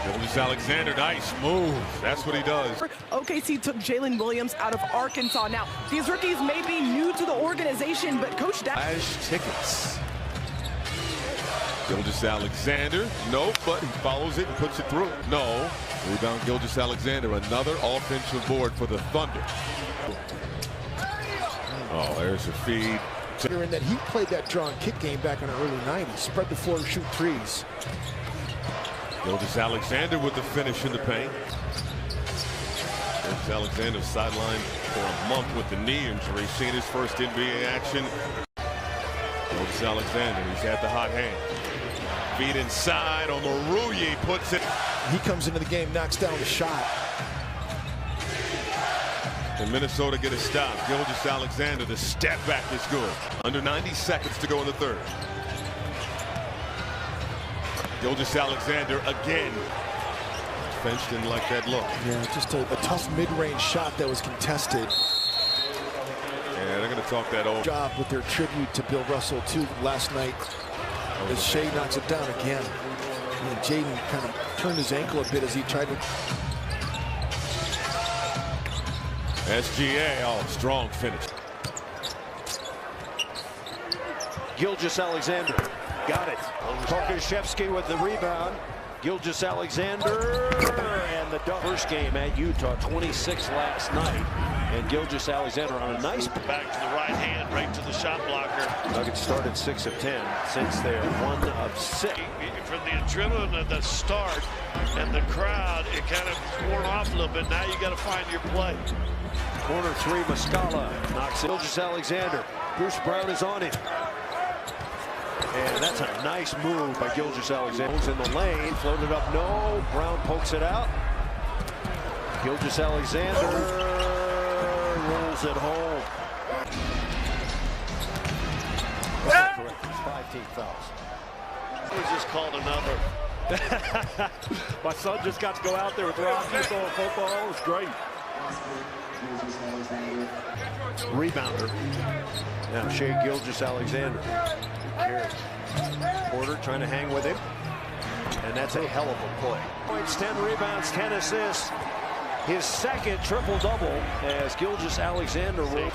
Gilgeous Alexander, nice move. That's what he does. OKC took Jalen Williams out of Arkansas. Now, these rookies may be new to the organization, but Coach tickets. Gilgeous Alexander, nope, but he follows it and puts it through. No. Rebound Gilgeous Alexander, another offensive board for the Thunder. Oh, there's a feed. And that he played that draw and kick game back in the early 90s. Spread the floor, shoot threes. Gilgeous Alexander with the finish in the paint. Gilgeous Alexander sidelined for a month with the knee injury, seeing his first NBA action. Gilgeous Alexander, he's had the hot hand. Feed inside on Maruyi, puts it. He comes into the game, knocks down the shot. And Minnesota get a stop. Gilgeous Alexander, the step back is good. Under 90 seconds to go in the third. Gilgeous Alexander again. Defense didn't like that look. Yeah, just a tough mid-range shot that was contested. Yeah, they're going to talk that over. Job with their tribute to Bill Russell, too, last night. As Shai knocks it down again. And Jaden kind of turned his ankle a bit as he tried to... SGA, oh, strong finish. Gilgeous Alexander got it. Pokashevsky with the rebound. Gilgeous Alexander and the first game at Utah, 26 last night. And Gilgeous Alexander on a nice back to the right hand, right to the shot blocker. Nuggets started 6 of 10 since they're 1 of 6. From the adrenaline of the start and the crowd, it kind of worn off a little bit. Now you got to find your play. Corner 3, Muscala knocks it. Gilgeous Alexander. Bruce Brown is on him. And that's a nice move by Gilgeous Alexander. In the lane, floated up, no. Brown pokes it out. Gilgeous Alexander rolls it home. That's correct. 5 team fouls. He just called another. My son just got to go out there with Rocky throwing football. It was great. Rebounder. Now Shai Gilgeous Alexander. Porter trying to hang with him. And that's a hell of a play. Points, 10 rebounds, 10 assists. His second triple-double as Gilgeous Alexander will.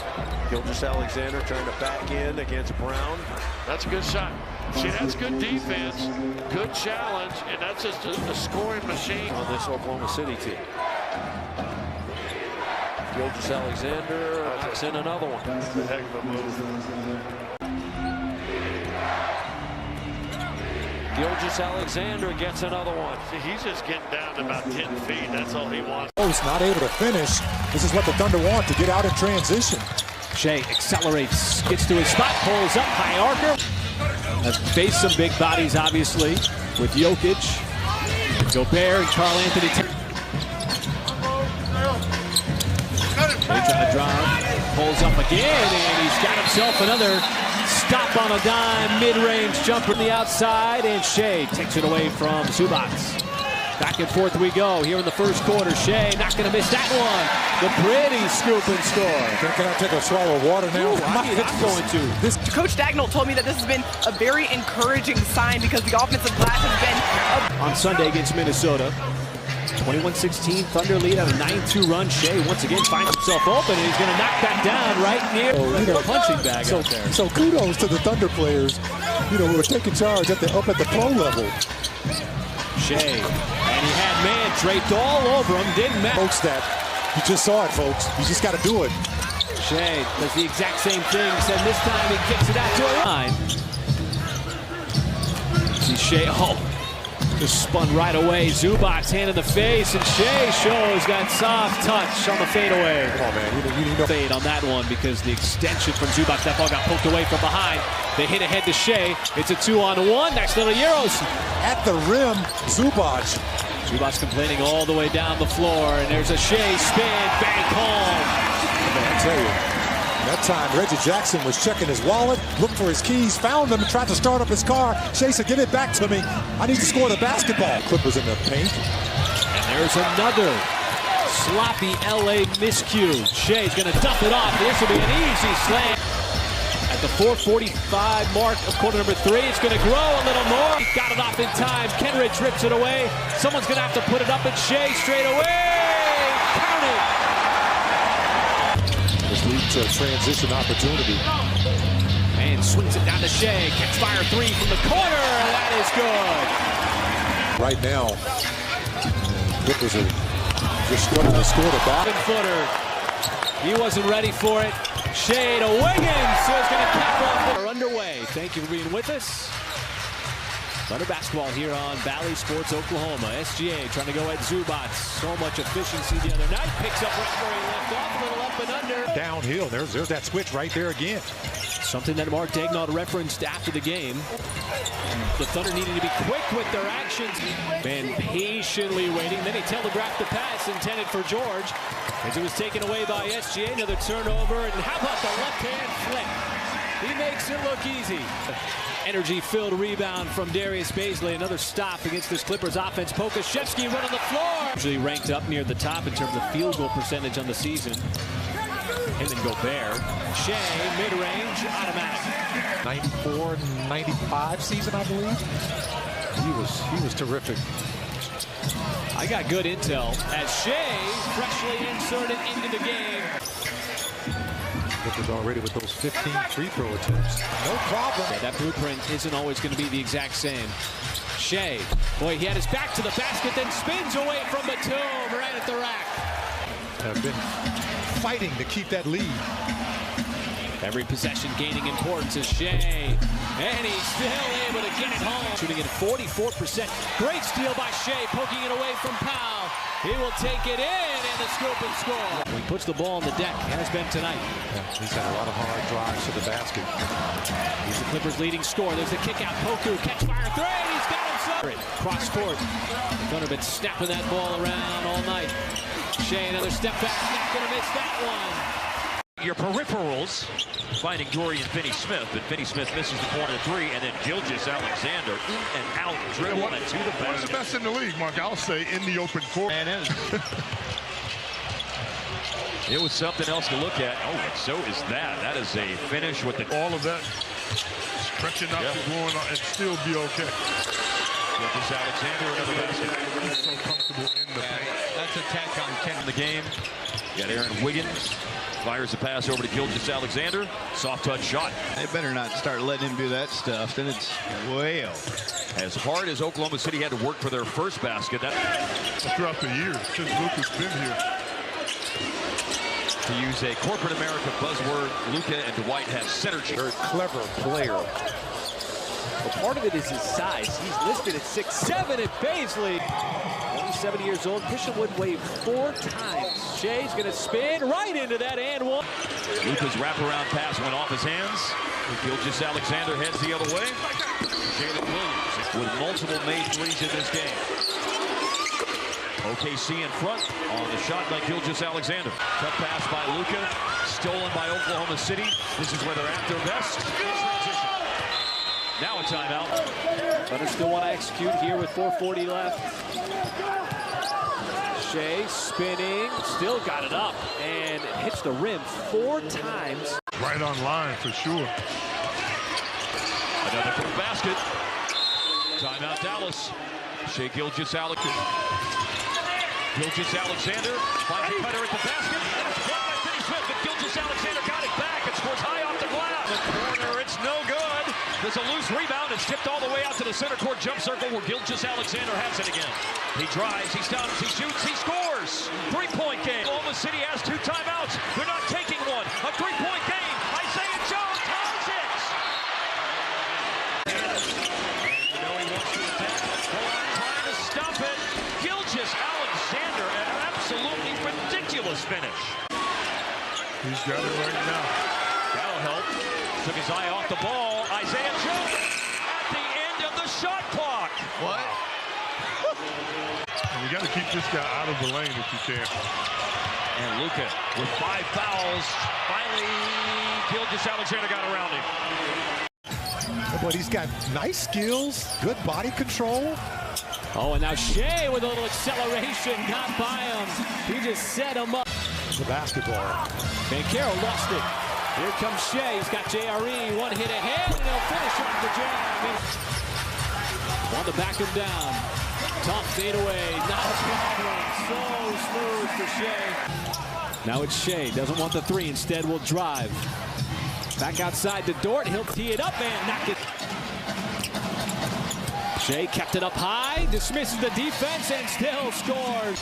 Gilgeous Alexander trying to back in against Brown. That's a good shot. See, that's good defense, good challenge, and that's just a scoring machine on this Oklahoma City team. Gilgeous Alexander knocks in another one. That's a heck of a move. Gilgeous Alexander gets another one. See, he's just getting down to about 10 feet. That's all he wants. He's not able to finish. This is what the Thunder want, to get out in transition. Shai accelerates, gets to his spot, pulls up, high archer. Has faced some big bodies, obviously, with Jokic, Gobert, and Karl Anthony. They try to drive, pulls up again, and he's got himself another stop on a dime, mid-range jumper on the outside, and Shai takes it away from Zubac. Back and forth we go here in the first quarter. Shai not going to miss that one. The pretty scoop and score. Can I take a swallow of water now? I'm going to. Coach Dagnall told me that this has been a very encouraging sign because the offensive glass has been on Sunday against Minnesota. 21-16 Thunder lead on a 9-2 run. Shai once again finds himself open, and he's going to knock that down right near the punching bag out there. So kudos to the Thunder players, who are taking charge up at the pro level. Shai, and he had man draped all over him, didn't matter. Folks, that you just saw it, folks. You just got to do it. Shai does the exact same thing, except this time he kicks it out to a line. See Shai, just spun right away. Zubac's hand in the face, and Shai shows that soft touch on the fadeaway. Come on, man. You need no fade on that one because the extension from Zubac, that ball got poked away from behind. They hit ahead to Shai. It's a 2-on-1. Nice little Euros. At the rim, Zubac. Zubac's complaining all the way down the floor, and there's a Shai spin, bank home. I tell you. That time, Reggie Jackson was checking his wallet, looked for his keys, found them, and tried to start up his car. Shai said, "Give it back to me. I need to score the basketball." Clippers in the paint. And there's another sloppy LA miscue. Shai's going to dump it off. This will be an easy slam. At the 4:45 mark of quarter number 3, it's going to grow a little more. He got it off in time. Kenrich rips it away. Someone's going to have to put it up at Shai straight away. Counted. This leads to a transition opportunity. And swings it down to Shai. Catch fire 3 from the corner. That is good. Right now, Clippers are just struggling to score the ball. 7-footer. He wasn't ready for it. Shai to Wiggins, so it's going to cap off. We're underway. Thank you for being with us. Thunder basketball here on Valley Sports Oklahoma. SGA trying to go at Zubats. So much efficiency the other night. Picks up right where he left off. A little up and under. Downhill. There's that switch right there again. Something that Mark Daignault referenced after the game. The Thunder needed to be quick with their actions. Van patiently waiting. Then he telegraphed the pass intended for George. As it was taken away by SGA. Another turnover. And how about the left-hand flick? He makes it look easy. Energy-filled rebound from Darius Baisley. Another stop against this Clippers offense. Pokashevsky running the floor. Usually ranked up near the top in terms of field goal percentage on the season. And then Gobert. Shai, mid-range, automatic. 94, 95 season, I believe. He was terrific. I got good intel as Shai freshly inserted into the game. Clippers already with those 15 free throw attempts. No problem. Yeah, that blueprint isn't always going to be the exact same. Shai, boy, he had his back to the basket, then spins away from Batum right at the rack. Have been fighting to keep that lead. Every possession gaining importance is Shai, and he's still able to get it home. Shooting at 44%. Great steal by Shai, poking it away from Powell. He will take it in and the scoop and score. He puts the ball on the deck, has been tonight. Yeah, he's had a lot of hard drives to the basket. He's the Clippers' leading scorer. There's the kick out. Poku, catch fire 3. He's got himself. Cross court. Thunder been snapping that ball around all night. Shai, another step back. Not going to miss that one. Your peripherals, finding Dorian Finney-Smith, but Finney-Smith misses the corner 3, and then Gilgeous Alexander in and out, dribble and to the basket. One of the best in the league, Mark. I'll say in the open court. And it was something else to look at. Oh, and so is that. That is a finish with the all of that stretching out to going on and still be okay. Gilgeous Alexander, another basket. He's so comfortable in the paint. That's attack on Ken in the game. Got Aaron Wiggins. Fires the pass over to Gilgeous Alexander. Soft touch shot. They better not start letting him do that stuff. Then it's way over. As hard as Oklahoma City had to work for their first basket. Throughout the years since Luka's been here. To use a corporate America buzzword, Luka and Dwight have synergy. Very clever player. Well, part of it is his size. He's listed at 6'7" at Baisley. 27 years old. Christian Wood waved 4 times. Shai's going to spin right into that and one. Luka's wraparound pass went off his hands. Gilgeous Alexander heads the other way. Jalen Williams with multiple made threes in this game. OKC in front on the shot by Gilgeous Alexander. Tough pass by Luka. Stolen by Oklahoma City. This is where they're at their best. Now a timeout. Thunder still want to execute here with 4:40 left. Shai spinning, still got it up, and hits the rim 4 times. Right on line for sure. Another quick basket. Timeout Dallas. Shai Gilgeous Alexander. Gilgeous Alexander finds a cutter at the basket. That's blocked by Finney-Smith, but Gilgeous Alexander got it back and scores high off the glass. The corner, it's no good. There's a loose rebound. It's tipped all the way out to the center court jump circle where Gilgeous Alexander has it again. He drives, he stops, he shoots, he scores. 3-point game. Oklahoma City has 2 timeouts. They're not taking one. A 3-point game. Isaiah Jones ties it. You know he wants to attack. Trying to stop it. Gilgeous Alexander, an absolutely ridiculous finish. He's got it right now. That'll help. Took his eye off the ball. Isaiah Jones at the end of the shot clock. What? You got to keep this guy out of the lane if you can. And Luka with 5 fouls. Finally, Gilgeous Alexander got around him. But he's got nice skills, good body control. Oh, and now Shai with a little acceleration got by him. He just set him up. The basketball. Van Carroll lost it. Here comes Shai. He's got JRE. One hit ahead, and he'll finish off the jam. Want to back him down. Tough fadeaway. Not a problem. So smooth for Shai. Now it's Shai. Doesn't want the three. Instead, will drive. Back outside to Dort. He'll tee it up and knock it. Shai kept it up high. Dismisses the defense and still scores.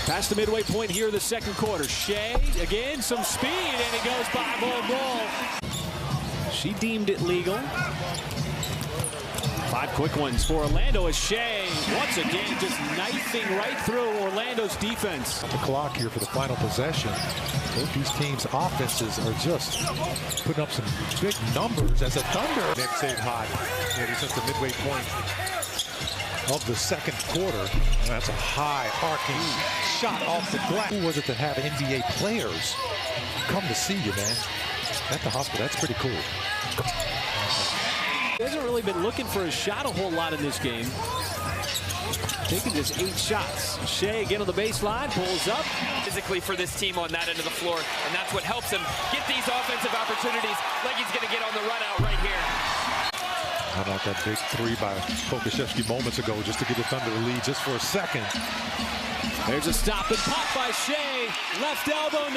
Past the midway point here in the second quarter. Shai, again, some speed, and he goes by goal. She deemed it legal. 5 quick ones for Orlando as Shai, once again, just knifing right through Orlando's defense. The clock here for the final possession. Both these teams' offenses are just putting up some big numbers as a Thunder. They've stayed hot. Maybe since the midway point of the second quarter. And that's a high arcing shot off the glass. Who was it to have NBA players come to see you, man? At the hospital, that's pretty cool. He hasn't really been looking for a shot a whole lot in this game. Taking just 8 shots. Shai again on the baseline, pulls up. Physically for this team on that end of the floor, and that's what helps him get these offensive opportunities like he's going to get on the run out right here. How about that big three by Pokashevsky moments ago just to give the Thunder a lead just for a second. There's a stop and pop by Shai. Left elbow.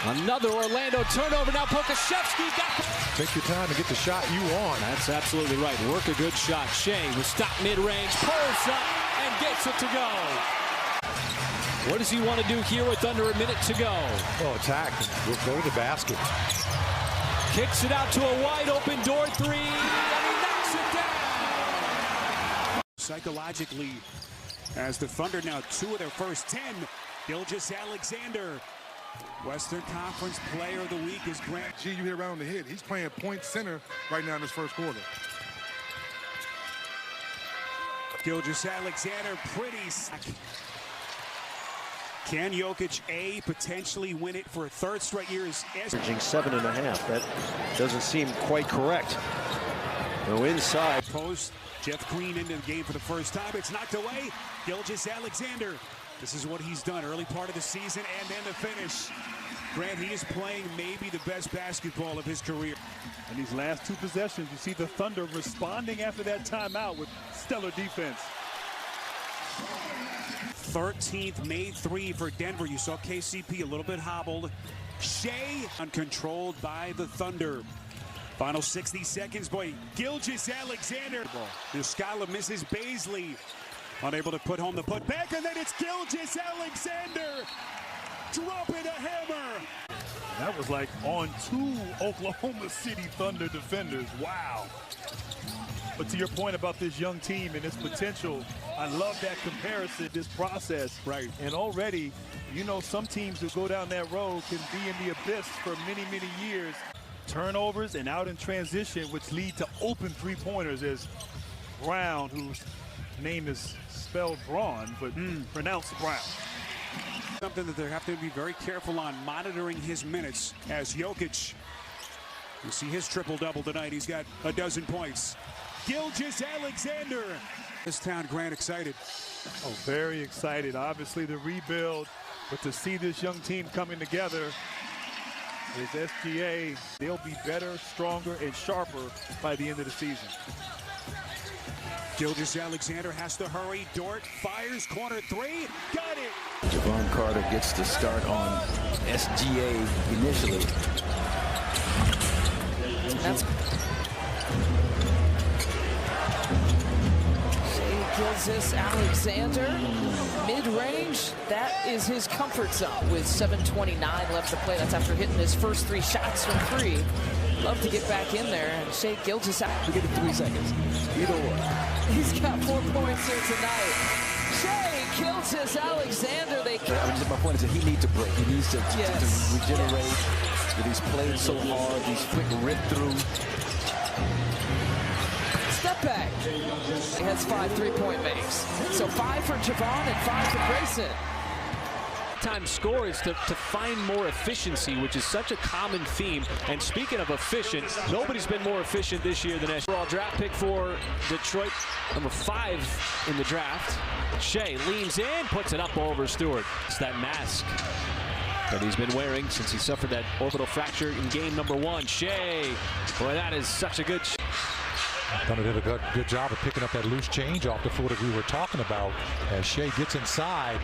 Another Orlando turnover. Now Pokashevsky got the... Take your time and get the shot you want. That's absolutely right. Work a good shot. Shai will stop mid-range, pulls up, and gets it to go. What does he want to do here with under a minute to go? Oh, attack. We'll go to the basket. Kicks it out to a wide-open Dort three, and he knocks it down. Psychologically, as the Thunder now 2 of their first 10, Gilgeous Alexander. Western Conference Player of the Week is Grant. Gee, you hit around the head. He's playing point center right now in this first quarter. Gilgeous Alexander, pretty sack. Can Jokic potentially win it for a third straight year? Averaging 7.5. That doesn't seem quite correct. Go inside. Post. Jeff Green into the game for the first time. It's knocked away. Gilgeous Alexander. This is what he's done early part of the season and then the finish. Grant, he is playing maybe the best basketball of his career. And these last 2 possessions, you see the Thunder responding after that timeout with stellar defense. 13th made 3 for Denver. You saw KCP a little bit hobbled. Shai uncontrolled by the Thunder. Final 60 seconds, boy. Gilgeous Alexander. Muscala misses Baisley. Unable to put home the putback, and then it's Gilgeous Alexander dropping a hammer. That was like on 2 Oklahoma City Thunder defenders. Wow. But to your point about this young team and its potential, I love that comparison, this process. Right. And already, you know, some teams who go down that road can be in the abyss for many, many years. Turnovers and out in transition, which lead to open three-pointers, as Brown, whose name is spelled Braun, but pronounced Brown. Something that they have to be very careful on, monitoring his minutes as Jokic. You see his triple-double tonight. He's got a dozen points. Gilgeous Alexander. This town, Grant, excited. Oh, very excited. Obviously the rebuild, but to see this young team coming together is SGA. They'll be better, stronger, and sharper by the end of the season. Gilgeous Alexander has to hurry. Dort fires, corner 3, got it. Javon Carter gets the start on SGA initially. That's Shai Gilgeous Alexander, mid-range. That is his comfort zone with 7:29 left to play. That's after hitting his first 3 shots from 3. Love to get back in there. And Shai Gilgeous, we get it 3 seconds. Either or. He's got 4 points here tonight. Shai Gilgeous Alexander. My point is that he needs a break. He needs to regenerate. He's played so hard. These quick rip-through. Step back. He has 5 3-point makes. So 5 for Javon and 5 for Grayson. Time score is to find more efficiency, which is such a common theme. And speaking of efficient, nobody's been more efficient this year than SGA. Overall draft pick for Detroit, number 5 in the draft. Shai leans in, puts it up over Stewart. It's that mask. that he's been wearing since he suffered that orbital fracture in game number 1. Shai, boy, that is such a good. Thunder did a good job of picking up that loose change off the floor that we were talking about. As Shai gets inside,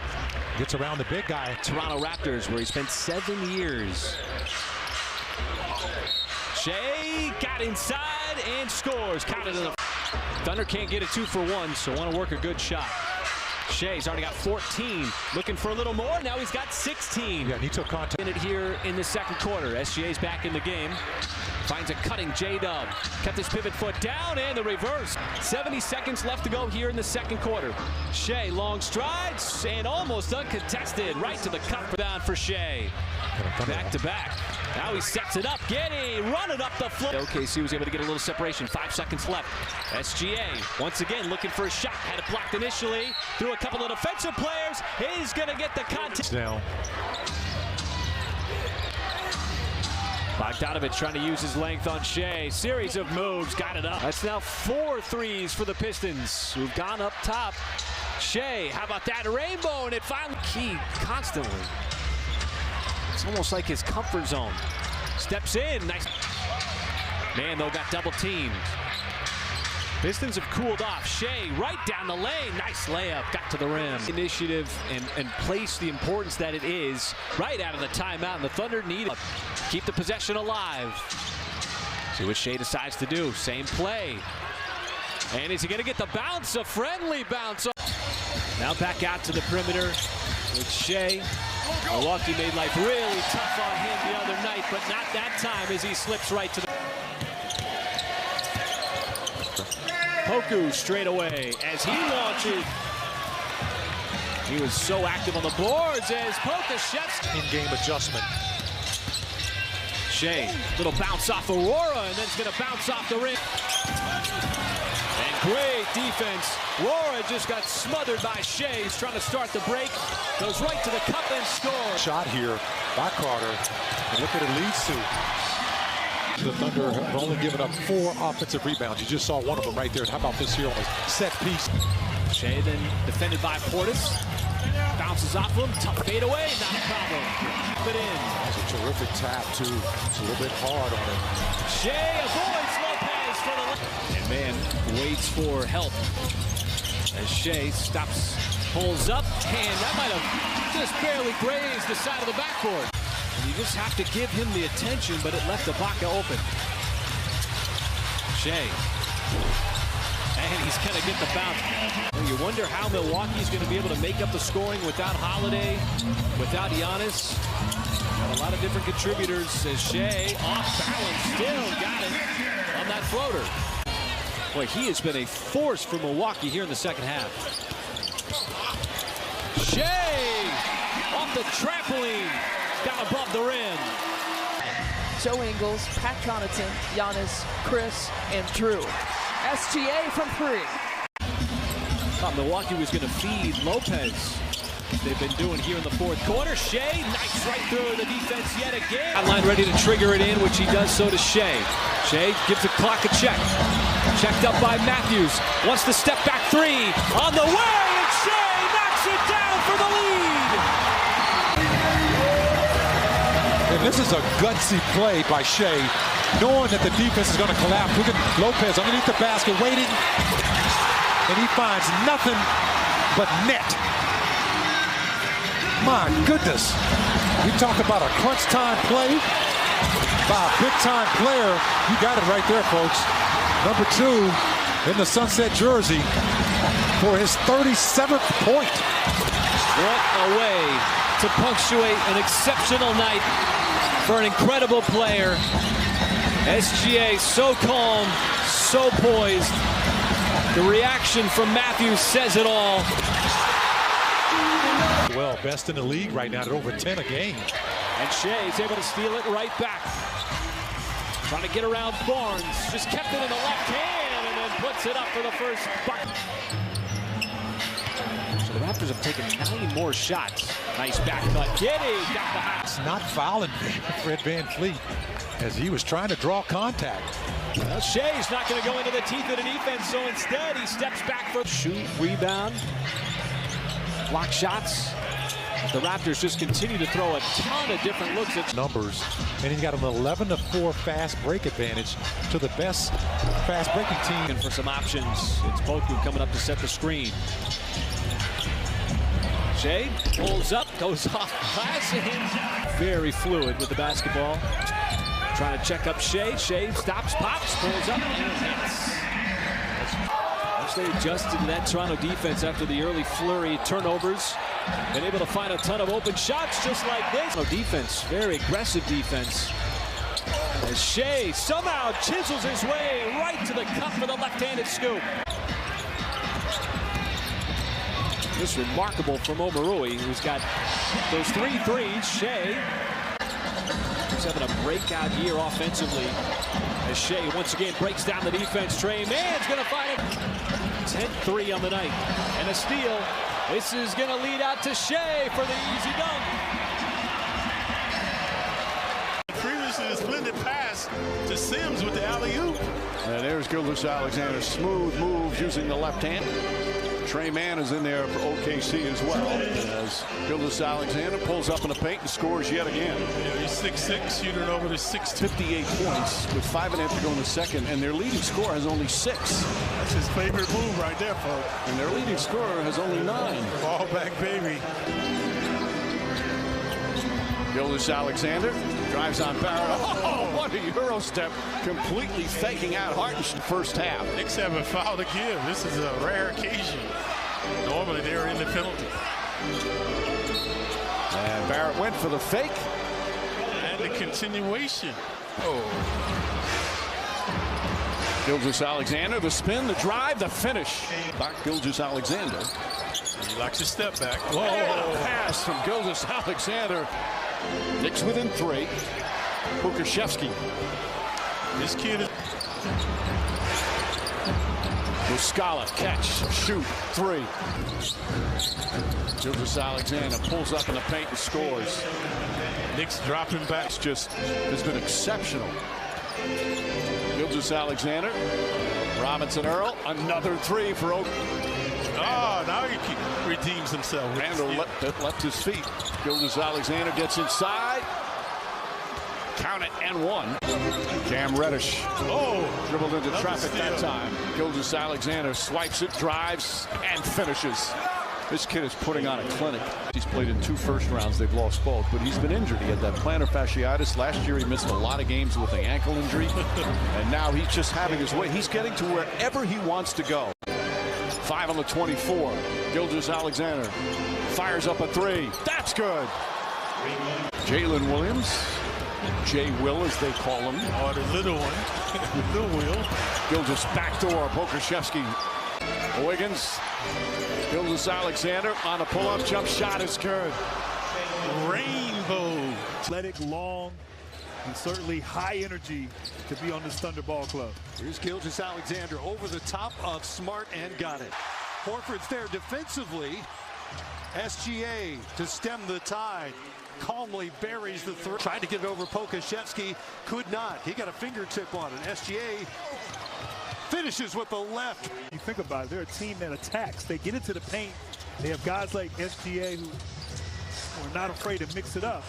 gets around the big guy. Toronto Raptors, where he spent 7 years. Shai got inside and scores. Counted in the. Thunder can't get a 2 for 1, so want to work a good shot. Shai's already got 14, looking for a little more. Now he's got 16. Yeah, he took contact. In it here in the second quarter. SGA's back in the game. Finds a cutting J-Dub. Kept his pivot foot down and the reverse. 70 seconds left to go here in the second quarter. Shai, long strides and almost uncontested. Right to the cup down for Shai. Back to back. Now he sets it up. Getty running up the floor. OKC was able to get a little separation. 5 seconds left. SGA once again looking for a shot. Had it blocked initially. Through a couple of defensive players. He's going to get the contest. Down. Bogdanovic trying to use his length on Shai. Series of moves, got it up. That's now 4 threes for the Pistons, who've gone up top. Shai, how about that rainbow? And it finally key constantly. It's almost like his comfort zone. Steps in, nice. Man, though, got double teamed. Pistons have cooled off. Shai right down the lane. Nice layup. Got to the rim. Initiative and place the importance that it is right out of the timeout. And the Thunder need it. Keep the possession alive. See what Shai decides to do. Same play. And is he going to get the bounce? A friendly bounce. Now back out to the perimeter with Shai. Milwaukee made life really tough on him the other night, but not that time as he slips right to the... Poku straight away as he launches. He was so active on the boards as Poku chefs. In-game adjustment. Shai, little bounce off Aurora, and then it's going to bounce off the rim. And great defense. Aurora just got smothered by Shai. He's trying to start the break. Goes right to the cup and scores. Shot here by Carter. And look at it leads to. The Thunder have only given up 4 offensive rebounds. You just saw one of them right there. How about this here on a set piece? Shai then defended by Portis. Bounces off him. Tough fadeaway. Not a problem. Keep it in. That's a terrific tap, too. It's a little bit hard on him. Shai avoids Lopez for the... And man waits for help. As Shai stops, pulls up, and that might have just barely grazed the side of the backboard. And you just have to give him the attention, but it left Ibaka open. Shai. And he's going to get the bounce. Well, you wonder how Milwaukee's going to be able to make up the scoring without Holiday, without Giannis. Got a lot of different contributors. As Shai, off balance, still got it on that floater. Boy, he has been a force for Milwaukee here in the second half. Shai off the trampoline, down above the rim. Joe Ingles, Pat Connaughton, Giannis, Chris, and Drew. SGA from 3. Thought Milwaukee was going to feed Lopez. They've been doing here in the fourth quarter. Shai, nice right through the defense yet again. Line ready to trigger it in, which he does, so does Shai. Shai gives the clock a check. Checked up by Matthews. Wants the step back 3 on the way, and Shai knocks it down for the lead. And this is a gutsy play by Shai, knowing that the defense is going to collapse. Look at Lopez underneath the basket, waiting, and he finds nothing but net. My goodness. You talk about a crunch time play by a big time player. You got it right there, folks. Number 2 in the sunset jersey for his 37th point. What a way to punctuate an exceptional night for an incredible player. SGA so calm, so poised. The reaction from Matthews says it all. Well, best in the league right now at over 10 a game. And Shai is able to steal it right back. Trying to get around Barnes. Just kept it in the left hand and then puts it up for the first bucket. So the Raptors have taken 9 more shots. Nice back cut. Getty got the hot. It's not fouling Fred VanVleet as he was trying to draw contact. Well, Shai's not going to go into the teeth of the defense, so instead he steps back for shoot, rebound, block shots. The Raptors just continue to throw a ton of different looks at numbers, and he's got an 11-4 fast break advantage to the best fast breaking team. And for some options, it's Poku coming up to set the screen. Shai pulls up, goes off glass, and very fluid with the basketball. Trying to check up Shai. Shai stops, pops, pulls up, and hits. Once they adjusted to that Toronto defense after the early flurry turnovers, been able to find a ton of open shots just like this. Defense, very aggressive defense. As Shai somehow chisels his way right to the cup for the left-handed scoop. This is remarkable from Omarui, who's got those 3 threes. Shai is having a breakout year offensively as Shai once again breaks down the defense. Trey Mann's going to find him. 10-3 on the night and a steal. This is going to lead out to Shai for the easy dunk. Previously, a splendid pass to Sims with the alley-oop. And there's Gilgeous Alexander. Smooth moves using the left hand. Trey Mann is in there for OKC as well. As Gilgeous Alexander pulls up in the paint and scores yet again. Yeah, he's 6'6", shooting over the 6'2". 58 points with 5.5 to go in the second, and their leading scorer has only 6. That's his favorite move right there, folks. And their leading scorer has only 9. Ball back, baby. Gilgeous Alexander drives on Barrett. Oh, what a Euro step. Completely faking out Hartenstein first half. Knicks have a foul to give. This is a rare occasion. Normally they're in the penalty. And Barrett went for the fake. And the continuation. Oh. Gilgeous Alexander, the spin, the drive, the finish. Back Gilgeous Alexander. He likes a step back. Whoa. And a pass from Gilgeous Alexander. Knicks within 3. Pokuševski. This kid is... Muscala, catch, shoot, 3. Gilgeous Alexander pulls up in the paint and scores. Knicks dropping back. It's just has been exceptional. Gilgeous Alexander, Robinson Earl, another 3 for Oak. Oh, now he redeems himself. Randall left his feet. Gilgeous Alexander gets inside. Count it, and 1. Cam Reddish. Oh, dribbled into traffic that time. Gilgeous Alexander swipes it, drives, and finishes. This kid is putting on a clinic. He's played in 2 first rounds. They've lost both, but he's been injured. He had that plantar fasciitis. Last year he missed a lot of games with an ankle injury. And now he's just having his way. He's getting to wherever he wants to go. 5 on the 24. Gilgeous Alexander fires up a 3. That's good. Jalen Williams. Jay Will, as they call him. Oh, the little one. Little Will. Gilgeous backdoor. Pokuševski. Wiggins. Gilgeous Alexander on a pull-up jump shot is good. Rainbow. Athletic, long, and certainly high energy to be on this Thunder Ball Club. Here's Gilgeous Alexander over the top of Smart and got it. Horford's there defensively. SGA to stem the tide. Calmly buries the third. Tried to get it over Pokuševski. Could not. He got a fingertip on it. SGA finishes with the left. You think about it, they're a team that attacks. They get into the paint. They have guys like SGA who are not afraid to mix it up.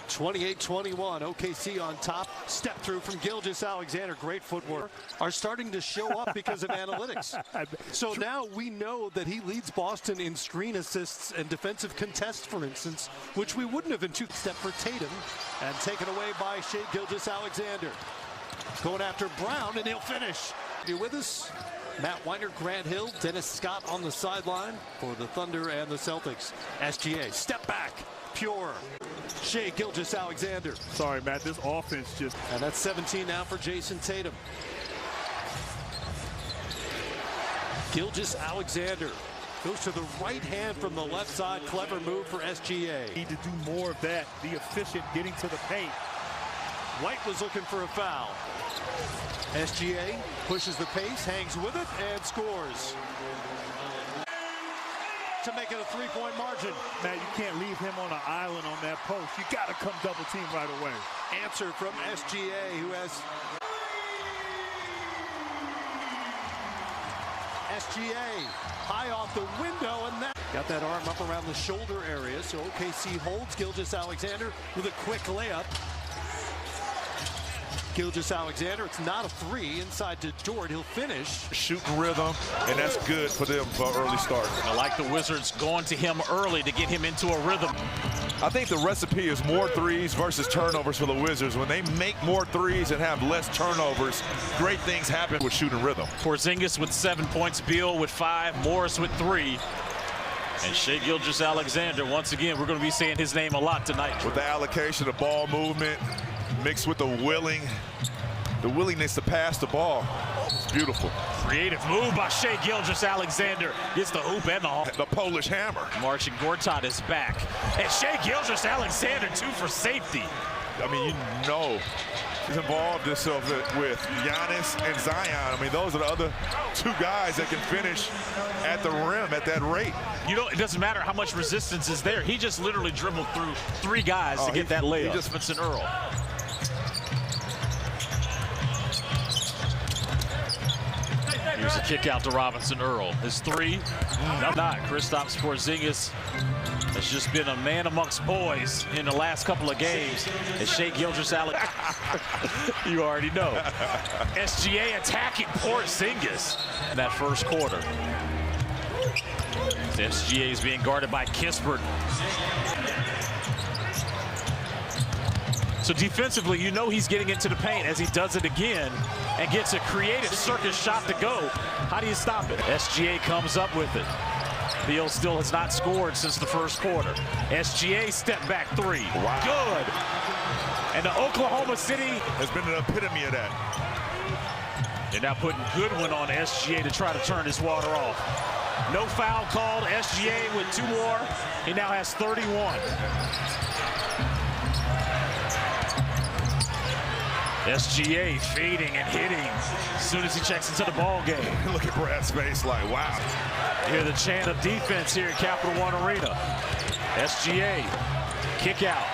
28-21, OKC on top. Step through from Gilgeous Alexander. Great footwork. Are starting to show up because of analytics. So now we know that he leads Boston in screen assists and defensive contests, for instance, which we wouldn't have in 2. Step for Tatum, and taken away by Shai Gilgeous Alexander. Going after Brown, and he'll finish. You with us? Matt Weiner, Grant Hill, Dennis Scott on the sideline for the Thunder and the Celtics. SGA, step back, pure. Shai Gilgeous Alexander. Sorry, Matt, this offense just... And that's 17 now for Jason Tatum. Gilgeous Alexander goes to the right hand from the left side. Clever move for SGA. Need to do more of that. Be efficient getting to the paint. White was looking for a foul. SGA pushes the pace, hangs with it, and scores. To make it a 3-point margin. Matt, you can't leave him on an island on that post. You got to come double team right away. Answer from SGA, who has... SGA high off the window, and that... Got that arm up around the shoulder area, so OKC holds Gilgeous-Alexander with a quick layup. Gilgeous-Alexander, it's not a three, inside to Dort, he'll finish. Shooting rhythm, and that's good for them for early start. I like the Wizards going to him early to get him into a rhythm. I think the recipe is more threes versus turnovers for the Wizards. When they make more threes and have less turnovers, great things happen with shooting rhythm. Porzingis with 7 points, Beal with 5, Morris with 3. And Shai Gilgeous-Alexander, once again, we're going to be saying his name a lot tonight. With the allocation of ball movement, mixed with the willingness to pass the ball. It's beautiful. Creative move by Shai Gilgeous-Alexander. Gets the hoop and the Polish hammer. Marcin Gortat is back. And Shai Gilgeous-Alexander, 2 for safety. I mean, you know, he's involved himself with Giannis and Zion. I mean, those are the other 2 guys that can finish at the rim at that rate. You know, it doesn't matter how much resistance is there. He just literally dribbled through 3 guys to get that layup. Robinson Earl. Here's a kick out to Robinson Earl. His 3, not. Kristaps Porzingis has just been a man amongst boys in the last couple of games. And Shai Gilgeous-Alexander, you already know. SGA attacking Porzingis in that first quarter. SGA is being guarded by Kispert. So defensively, you know he's getting into the paint as he does it again and gets a creative circus shot to go. How do you stop it? SGA comes up with it. Beal still has not scored since the first quarter. SGA step back 3. Wow. Good. And the Oklahoma City has been an epitome of that. They're now putting Goodwin on SGA to try to turn his water off. No foul called. SGA with 2 more. He now has 31. SGA fading and hitting as soon as he checks into the ball game. Look at Brad's face like, wow. Hear the chant of defense here at Capital One Arena. SGA, kick out.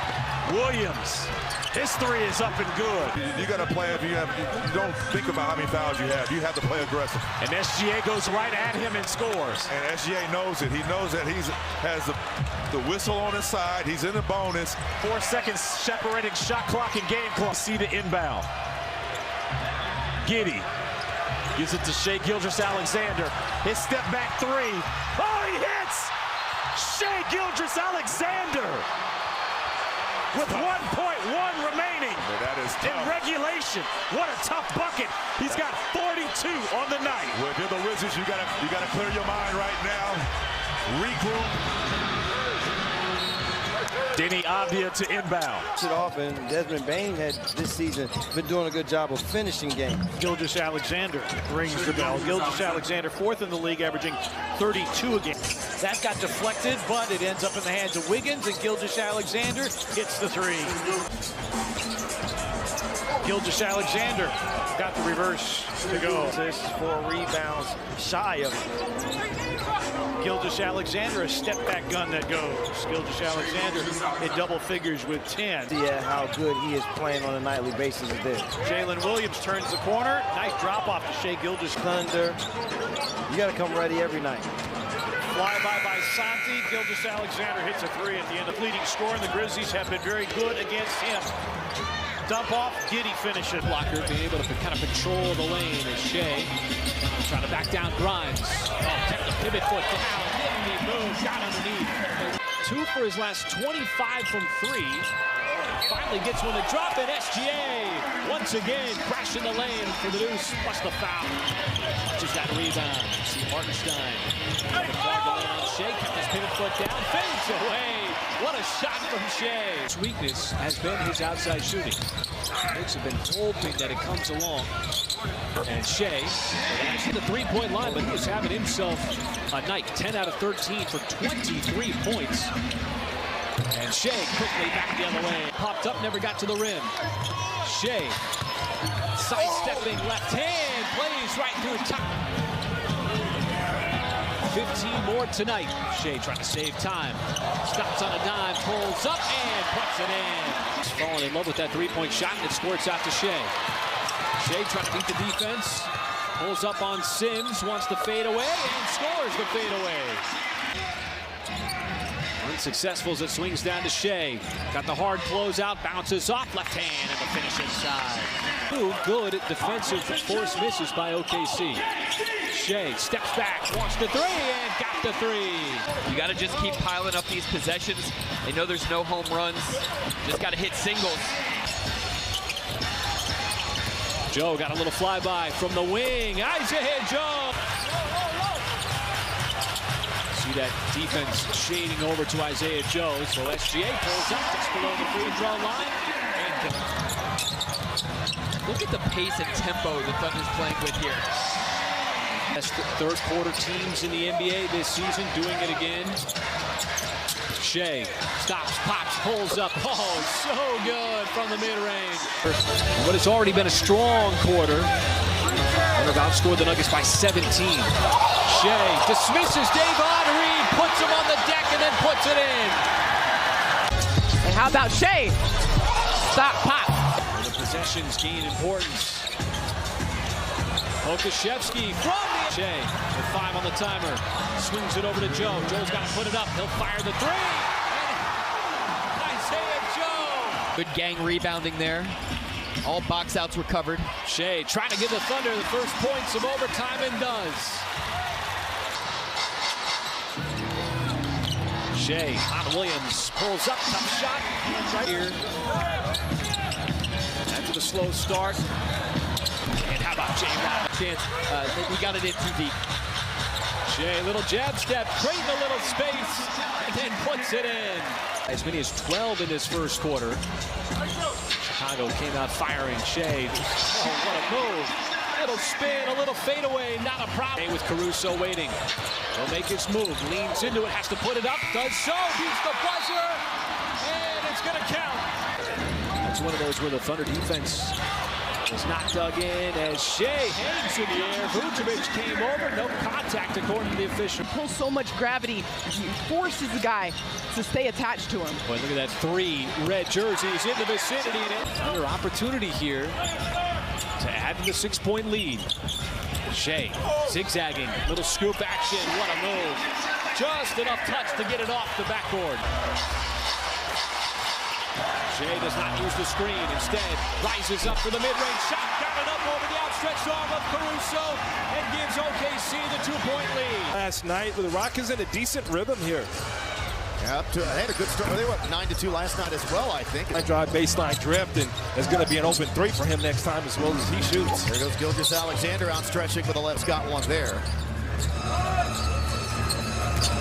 Williams, his 3 is up and good. You got to play if you don't think about how many fouls you have. You have to play aggressive. And SGA goes right at him and scores. And SGA knows it. He knows that he has the whistle on his side. He's in the bonus. 4 seconds separating shot clock and game clock. See the inbound. Giddey gives it to Shai Gilgeous-Alexander. His step back 3. Oh, he hits! Shai Gilgeous-Alexander with 1.1 remaining in regulation. What a tough bucket. He's got 42 on the night. Well, if you're the Wizards, you gotta clear your mind right now. Regroup. Denny Avdia to inbound. It off, and Desmond Bane had this season been doing a good job of finishing games. Gilgeous-Alexander rings the bell. Gilgeous-Alexander 4th in the league, averaging 32 a game. That got deflected, but it ends up in the hands of Wiggins, and Gilgeous-Alexander hits the 3. Gilgeous-Alexander got the reverse to go. Assists, 4 rebounds, shy of it. Gilgeous-Alexander, a step-back gun that goes. Gilgeous-Alexander in double figures with 10. Yeah, how good he is playing on a nightly basis is this. Jalen Williams turns the corner. Nice drop-off to Shai Gilgeous. Thunder. You got to come ready every night. Flyby by Santi. Gilgeous-Alexander hits a 3 at the end. The leading scorer, and the Grizzlies have been very good against him. Dump off, Giddey finish it. Blocker being able to kind of control the lane as Shai trying to back down Grimes. Kept the pivot foot down. Didn't he move? Got underneath. 2 for his last 25 from 3. Finally gets one to drop it. SGA once again crashing the lane for the deuce. Plus the foul. Just that rebound. See Hartenstein. The flag on Shai. Kept his pivot foot down. Fades away. What a shot from Shai. His weakness has been his outside shooting. Knicks have been hoping that it comes along. And Shai, actually the 3-point line, but he is having himself a night. 10 out of 13 for 23 points. And Shai quickly back the other way. Popped up, never got to the rim. Shai sidestepping left hand, plays right through top. 15 more tonight. Shai trying to save time. Stops on a dime, pulls up and puts it in. He's falling in love with that 3-point shot, and it squirts out to Shai. Shai trying to beat the defense. Pulls up on Sims, wants to fade away, and scores the fadeaway. Unsuccessful as it swings down to Shai. Got the hard closeout, bounces off left hand and the finish inside. Two good defensive force misses by OKC. Shai steps back, wants the three, and got the three. You got to just keep piling up these possessions. They know there's no home runs. Just got to hit singles. Joe got a little flyby from the wing. Isaiah Joe. See that defense shading over to Isaiah Joe. So SGA pulls up just below the free throw line. And look at the pace and tempo the Thunder's playing with here. Best third quarter teams in the NBA this season, doing it again. Shai stops, pops, pulls up. Oh, so good from the mid-range. What has already been a strong quarter. Thunder have outscored the Nuggets by 17. Shai dismisses Davon Reed, puts him on the deck, and then puts it in. And how about Shai? Stop, pop. And the possessions gain importance. Okashevsky from the Shai with 5 on the timer. Swings it over to Joe. Joe's got to put it up. He'll fire the three. And Isaiah Joe. Good gang rebounding there. All box outs were covered. Shai trying to give the Thunder the first points of overtime and does. Shai on Williams pulls up, tough shot. Right here. After the slow start. And how about Jay Rob? Chance, we got it in too deep. Shai, little jab step, creating a little space, and then puts it in. As many as 12 in this first quarter. Chicago came out firing. Shai, oh, what a move. Little spin, a little fadeaway, not a problem. With Caruso waiting. He'll make his move, leans into it, has to put it up, does so, beats the buzzer, and it's gonna count. That's one of those where the Thunder defense is not dug in as Shai hangs in the air. Vucevic came over, no contact according to the official. Pulls so much gravity, he forces the guy to stay attached to him. Boy, look at that 3 red jerseys in the vicinity. Another opportunity here to add to the 6-point lead. Shai zigzagging, little scoop action, what a move. Just enough touch to get it off the backboard. Shai does not use the screen, instead rises up for the mid-range shot, got it up over the outstretched arm of Caruso, and gives OKC the 2-point lead. Last night, the Rockets in a decent rhythm here. Yeah, they had a good start. They were up 9-2 last night as well, I think. I drive baseline drift, and there's going to be an open 3 for him next time as well as he shoots. There goes Gilgeous Alexander out stretching with the left. Got one there.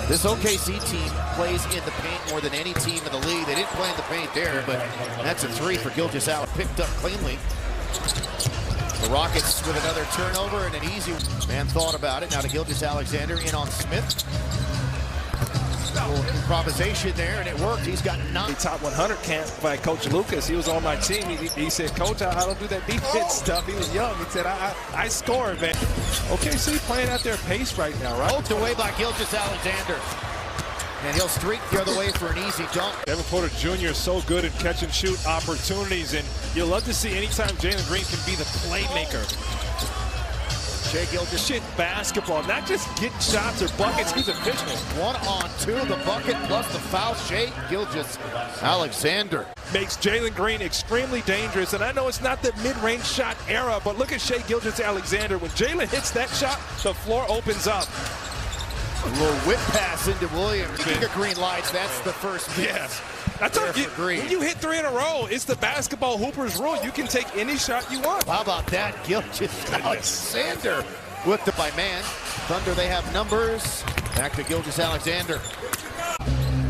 This OKC team plays in the paint more than any team in the league. They didn't play in the paint there, but that's a 3 for Gilgeous Alexander. Picked up cleanly. The Rockets with another turnover and an easy man thought about it. Now to Gilgeous Alexander in on Smith. Improvisation there, and it worked. He's got 9. Top 100 camp by Coach Lucas. He was on my team. He said, Coach, I don't do that defense stuff. He was young. He said, I score, man. OKC playing at their pace right now, right? Poked away by Gilgeous Alexander. And he'll streak the other way for an easy dunk. Devin Porter Jr. is so good at catch and shoot opportunities, and you'll love to see anytime Jalen Green can be the playmaker. Shai Gilgeous. Shit, basketball, not just getting shots or buckets, he's efficient. 1-on-2, the bucket plus the foul. Shai Gilgeous Alexander. Makes Jalen Green extremely dangerous, and I know it's not the mid-range shot era, but look at Shai Gilgeous Alexander. When Jalen hits that shot, the floor opens up. A little whip pass into Williams. Green lights, that's the first miss. Yes. That's when you hit 3 in a row, it's the basketball hooper's rule. You can take any shot you want. How about that? Gilgeous Alexander whipped it by man. Thunder, they have numbers. Back to Gilgeous Alexander.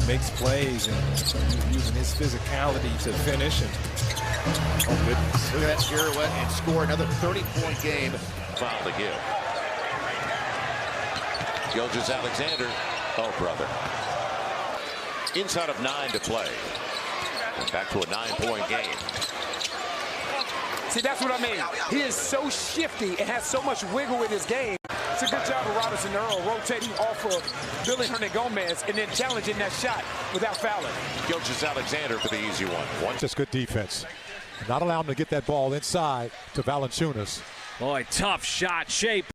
Makes plays and using his physicality to finish. And oh, goodness. Look at that pirouette and score another 30-point game. Foul to give. Gilgeous Alexander. Oh, brother. Inside of 9 to play. And back to a 9-point game. See, that's what I mean. He is so shifty and has so much wiggle in his game. It's a good job of Robinson Earl rotating off of Billy Hernangomez and then challenging that shot without fouling. Gilgeous Alexander for the easy one. Just good defense. Not allowing him to get that ball inside to Valanciunas. Boy, tough shot. Shai